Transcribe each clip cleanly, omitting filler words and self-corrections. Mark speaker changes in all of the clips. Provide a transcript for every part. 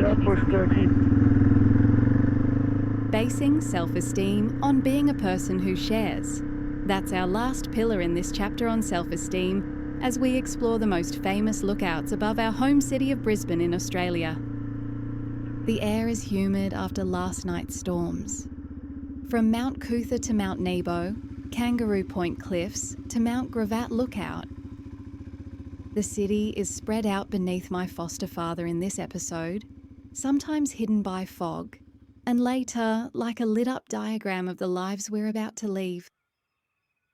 Speaker 1: that bush turkey.
Speaker 2: Basing self-esteem on being a person who shares. That's our last pillar in this chapter on self-esteem as we explore the most famous lookouts above our home city of Brisbane in Australia. The air is humid after last night's storms. From Mount Coot-tha to Mount Nebo, Kangaroo Point Cliffs to Mount Gravatt Lookout. The city is spread out beneath my foster father in this episode, sometimes hidden by fog, and later like a lit-up diagram of the lives we're about to leave.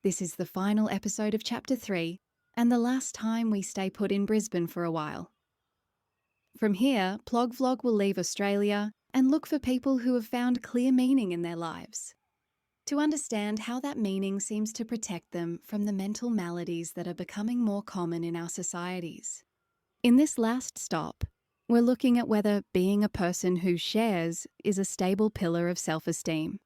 Speaker 2: This is the final episode of Chapter 3 and the last time we stay put in Brisbane for a while. From here, Plog Vlog will leave Australia and look for people who have found clear meaning in their lives, to understand how that meaning seems to protect them from the mental maladies that are becoming more common in our societies. In this last stop, we're looking at whether being a person who shares is a stable pillar of self-esteem.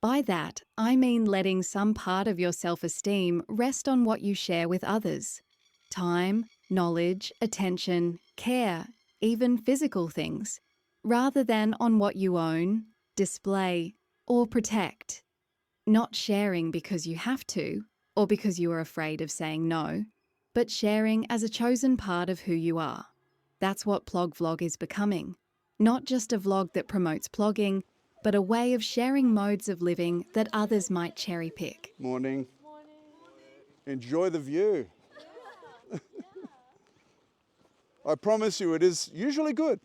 Speaker 2: By that, I mean letting some part of your self-esteem rest on what you share with others. Time, knowledge, attention, care, even physical things, rather than on what you own, display, or protect. Not sharing because you have to, or because you are afraid of saying no, but sharing as a chosen part of who you are. That's what Plog Vlog is becoming. Not just a vlog that promotes plogging, but a way of sharing modes of living that others might cherry pick.
Speaker 3: Morning. Enjoy the view. I promise you it is usually good.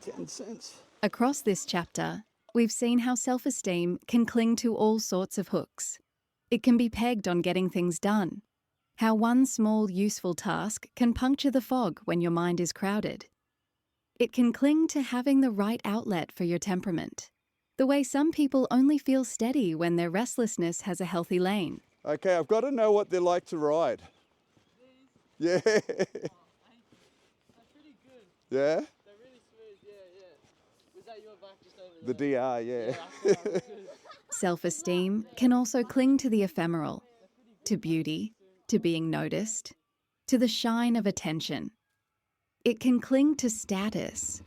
Speaker 3: 10 cents.
Speaker 2: Across this chapter, we've seen how self-esteem can cling to all sorts of hooks. It can be pegged on getting things done. How one small useful task can puncture the fog when your mind is crowded. It can cling to having the right outlet for your temperament. The way some people only feel steady when their restlessness has a healthy lane.
Speaker 3: Okay, I've got to know what they're like to ride. Yeah.
Speaker 4: They're pretty good.
Speaker 3: Yeah?
Speaker 4: They're really smooth, yeah. Was that your back just over
Speaker 3: The
Speaker 4: there?
Speaker 3: DR, yeah.
Speaker 4: That was good.
Speaker 2: Self-esteem can also cling to the ephemeral, to beauty, to being noticed, to the shine of attention. It can cling to status,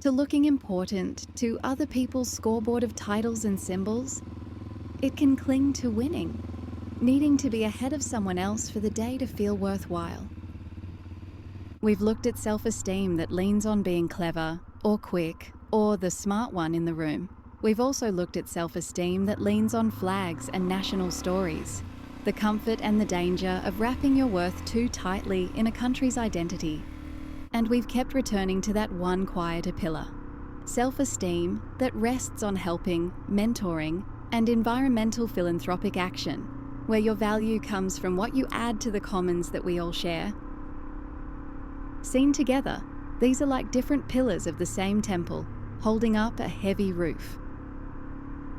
Speaker 2: to looking important, to other people's scoreboard of titles and symbols. It can cling to winning, needing to be ahead of someone else for the day to feel worthwhile. We've looked at self-esteem that leans on being clever, or quick, or the smart one in the room. We've also looked at self-esteem that leans on flags and national stories, the comfort and the danger of wrapping your worth too tightly in a country's identity. And we've kept returning to that one quieter pillar, self-esteem that rests on helping, mentoring, and environmental philanthropic action, where your value comes from what you add to the commons that we all share. Seen together, these are like different pillars of the same temple, holding up a heavy roof.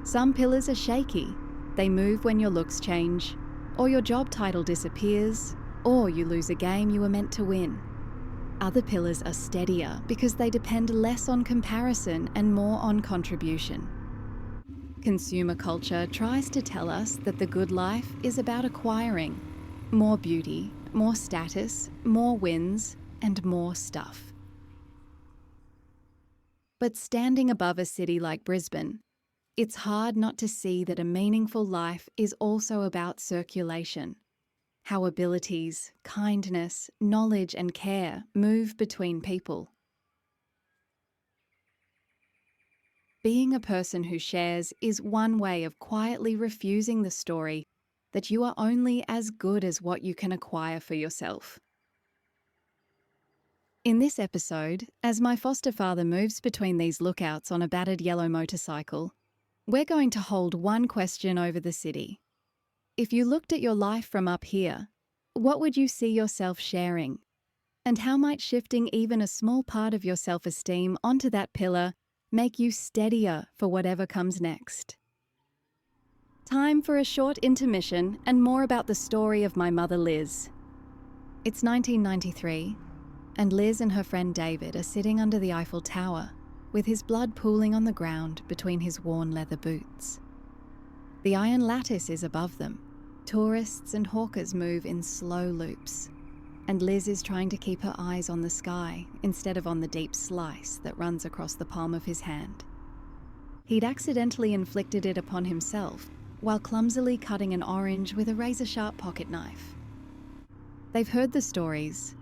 Speaker 2: Some pillars are shaky. They move when your looks change, or your job title disappears, or you lose a game you were meant to win. Other pillars are steadier because they depend less on comparison and more on contribution. Consumer culture tries to tell us that the good life is about acquiring more beauty, more status, more wins, and more stuff. But standing above a city like Brisbane, it's hard not to see that a meaningful life is also about circulation. How abilities, kindness, knowledge and care move between people. Being a person who shares is one way of quietly refusing the story that you are only as good as what you can acquire for yourself. In this episode, as my foster father moves between these lookouts on a battered yellow motorcycle, we're going to hold one question over the city. If you looked at your life from up here, what would you see yourself sharing? And how might shifting even a small part of your self-esteem onto that pillar make you steadier for whatever comes next? Time for a short intermission and more about the story of my mother Liz. It's 1993, and Liz and her friend David are sitting under the Eiffel Tower, with his blood pooling on the ground between his worn leather boots. The iron lattice is above them, Tourists and hawkers move in slow loops, and Liz is trying to keep her eyes on the sky instead of on the deep slice that runs across the palm of his hand. He'd accidentally inflicted it upon himself while clumsily cutting an orange with a razor-sharp pocket knife. They've heard the stories,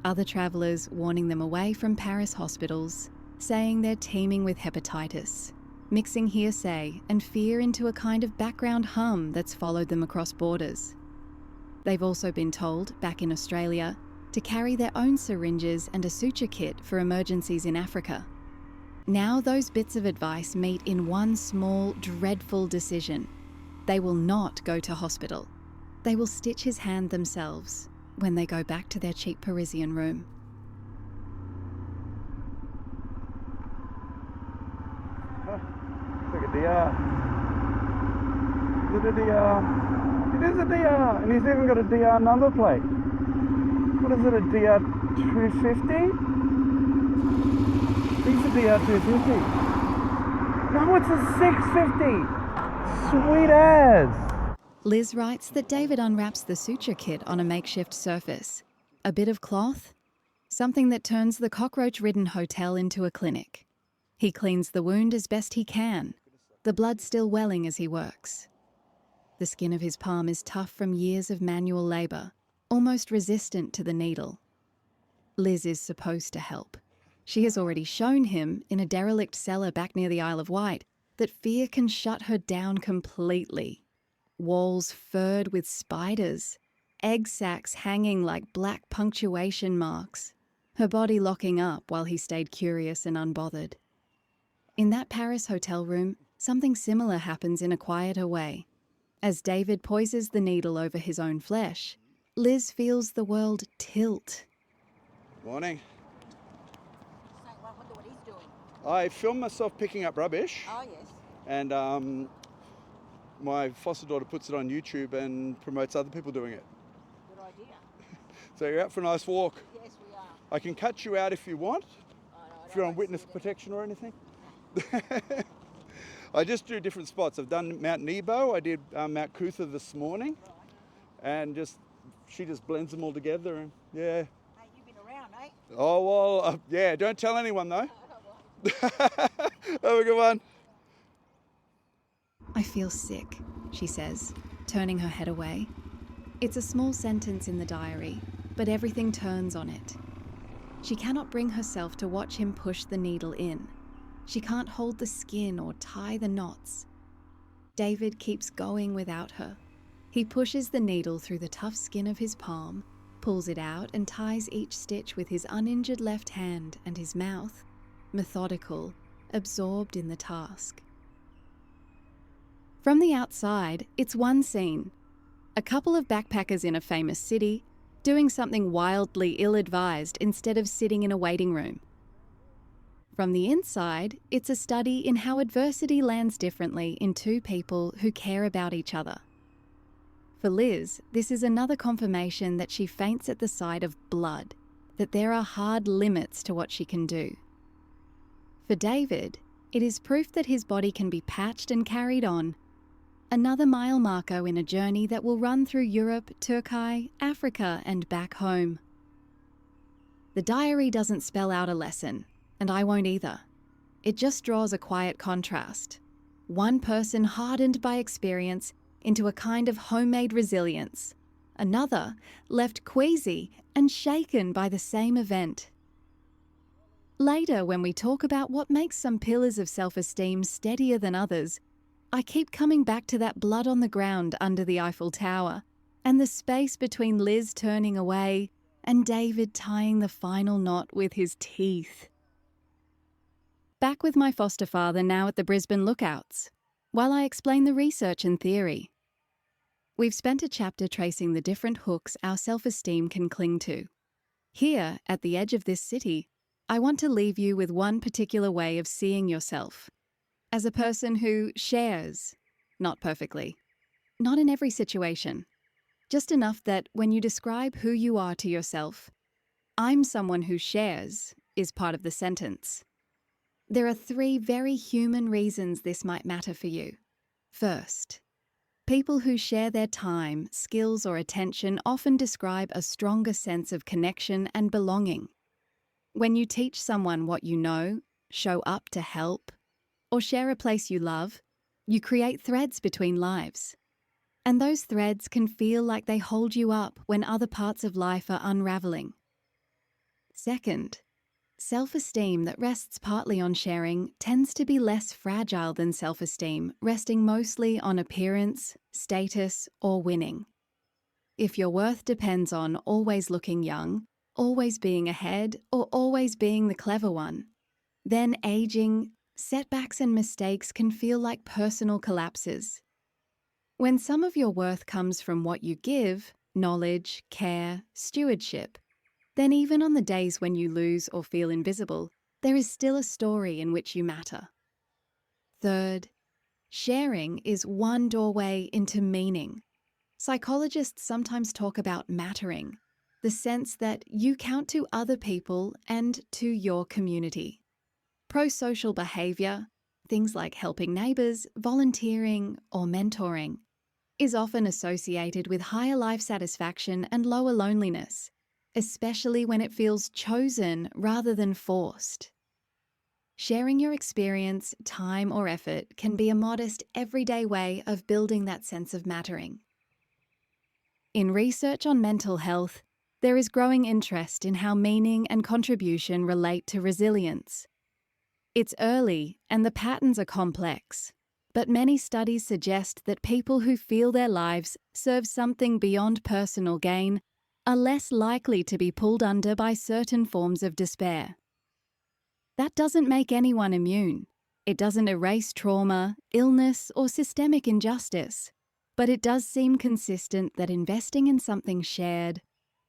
Speaker 2: other travellers warning them away from Paris hospitals, saying they're teeming with hepatitis, mixing hearsay and fear into a kind of background hum that's followed them across borders. They've also been told, back in Australia, to carry their own syringes and a suture kit for emergencies in Africa. Now those bits of advice meet in one small, dreadful decision. They will not go to hospital. They will stitch his hand themselves when they go back to their cheap Parisian room.
Speaker 1: It's like a DR. Is it a DR? It is a DR, and he's even got a DR number plate. What is it, a DR 250? He's a DR 250. No, it's a 650. Sweet as.
Speaker 2: Liz writes that David unwraps the suture kit on a makeshift surface. A bit of cloth, something that turns the cockroach-ridden hotel into a clinic. He cleans the wound as best he can, the blood still welling as he works. The skin of his palm is tough from years of manual labour, almost resistant to the needle. Liz is supposed to help. She has already shown him, in a derelict cellar back near the Isle of Wight, that fear can shut her down completely. Walls furred with spiders, egg sacs hanging like black punctuation marks, her body locking up while he stayed curious and unbothered. In that Paris hotel room, something similar happens in a quieter way. As David poises the needle over his own flesh, Liz feels the world tilt.
Speaker 3: Morning.
Speaker 5: So I wonder what he's doing.
Speaker 3: I film myself picking up rubbish,
Speaker 5: Oh, yes.
Speaker 3: and my foster daughter puts it on YouTube and promotes other people doing it.
Speaker 5: Good idea.
Speaker 3: So you're out for a nice walk.
Speaker 5: Yes, we are.
Speaker 3: I can cut you out if you want,
Speaker 5: Oh, no, I
Speaker 3: if you're
Speaker 5: don't
Speaker 3: on
Speaker 5: like
Speaker 3: witness
Speaker 5: to see
Speaker 3: protection or anything. I just do different spots. I've done Mount Nebo, I did Mount Coot-tha this morning, and she just blends them all together, and yeah.
Speaker 5: that. Hey, you've been around, eh?
Speaker 3: Oh, well, yeah, don't tell anyone though. Have a good one.
Speaker 2: I feel sick, she says, turning her head away. It's a small sentence in the diary, but everything turns on it. She cannot bring herself to watch him push the needle in. She can't hold the skin or tie the knots. David keeps going without her. He pushes the needle through the tough skin of his palm, pulls it out and ties each stitch with his uninjured left hand, and his mouth, methodical, absorbed in the task. From the outside, it's one scene. A couple of backpackers in a famous city, doing something wildly ill-advised instead of sitting in a waiting room. From the inside, it's a study in how adversity lands differently in two people who care about each other. For Liz, this is another confirmation that she faints at the sight of blood, that there are hard limits to what she can do. For David, it is proof that his body can be patched and carried on, another mile marker in a journey that will run through Europe, Turkey, Africa and back home. The diary doesn't spell out a lesson, and I won't either. It just draws a quiet contrast. One person hardened by experience into a kind of homemade resilience. Another left queasy and shaken by the same event. Later, when we talk about what makes some pillars of self-esteem steadier than others, I keep coming back to that blood on the ground under the Eiffel Tower and the space between Liz turning away and David tying the final knot with his teeth. Back with my foster father now at the Brisbane Lookouts, while I explain the research and theory. We've spent a chapter tracing the different hooks our self-esteem can cling to. Here, at the edge of this city, I want to leave you with one particular way of seeing yourself. As a person who shares, not perfectly, not in every situation, just enough that when you describe who you are to yourself, "I'm someone who shares" is part of the sentence. There are 3 very human reasons this might matter for you. First, People who share their time, skills, or attention often describe a stronger sense of connection and belonging. When you teach someone what you know, show up to help, or share a place you love, you create threads between lives. And those threads can feel like they hold you up when other parts of life are unraveling. Second, self-esteem that rests partly on sharing tends to be less fragile than self-esteem resting mostly on appearance, status, or winning. If your worth depends on always looking young, always being ahead, or always being the clever one, then aging, setbacks, and mistakes can feel like personal collapses. When some of your worth comes from what you give, knowledge, care, stewardship, then even on the days when you lose or feel invisible, there is still a story in which you matter. Third, sharing is one doorway into meaning. Psychologists sometimes talk about mattering, the sense that you count to other people and to your community. Pro-social behaviour, things like helping neighbours, volunteering, or mentoring, is often associated with higher life satisfaction and lower loneliness, especially when it feels chosen rather than forced. Sharing your experience, time, or effort can be a modest, everyday way of building that sense of mattering. In research on mental health, there is growing interest in how meaning and contribution relate to resilience. It's early and the patterns are complex, but many studies suggest that people who feel their lives serve something beyond personal gain are less likely to be pulled under by certain forms of despair. That doesn't make anyone immune. It doesn't erase trauma, illness, or systemic injustice, but it does seem consistent that investing in something shared,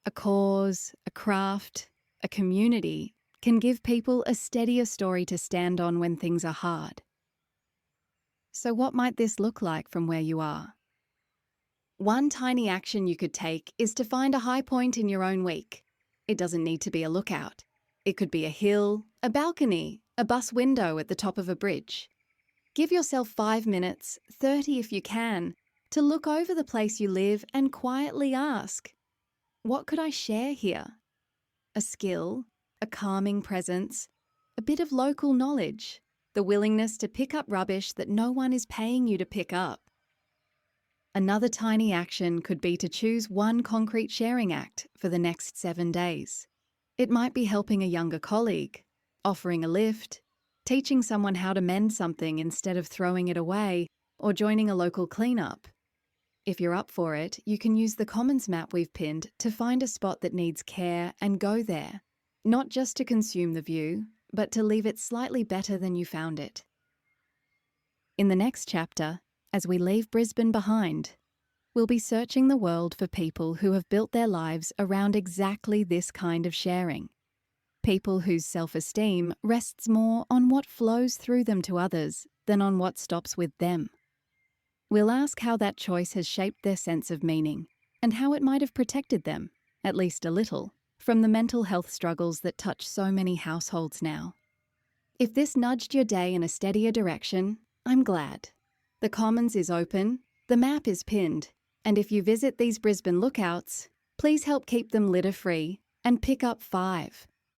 Speaker 2: a cause, a craft, a community, can give people a steadier story to stand on when things are hard. So what might this look like from where you are? One tiny action you could take is to find a high point in your own week. It doesn't need to be a lookout. It could be a hill, a balcony, a bus window at the top of a bridge. Give yourself 5 minutes, 30 if you can, to look over the place you live and quietly ask, what could I share here? A skill, a calming presence, a bit of local knowledge, the willingness to pick up rubbish that no one is paying you to pick up. Another tiny action could be to choose one concrete sharing act for the next 7 days. It might be helping a younger colleague, offering a lift, teaching someone how to mend something instead of throwing it away, or joining a local cleanup. If you're up for it, you can use the Commons map we've pinned to find a spot that needs care and go there, not just to consume the view, but to leave it slightly better than you found it. In the next chapter, as we leave Brisbane behind, we'll be searching the world for people who have built their lives around exactly this kind of sharing. People whose self-esteem rests more on what flows through them to others than on what stops with them. We'll ask how that choice has shaped their sense of meaning and how it might have protected them, at least a little, from the mental health struggles that touch so many households now. If this nudged your day in a steadier direction, I'm glad. The Commons is open, the map is pinned, and if you visit these Brisbane lookouts, please help keep them litter-free and pick up 5.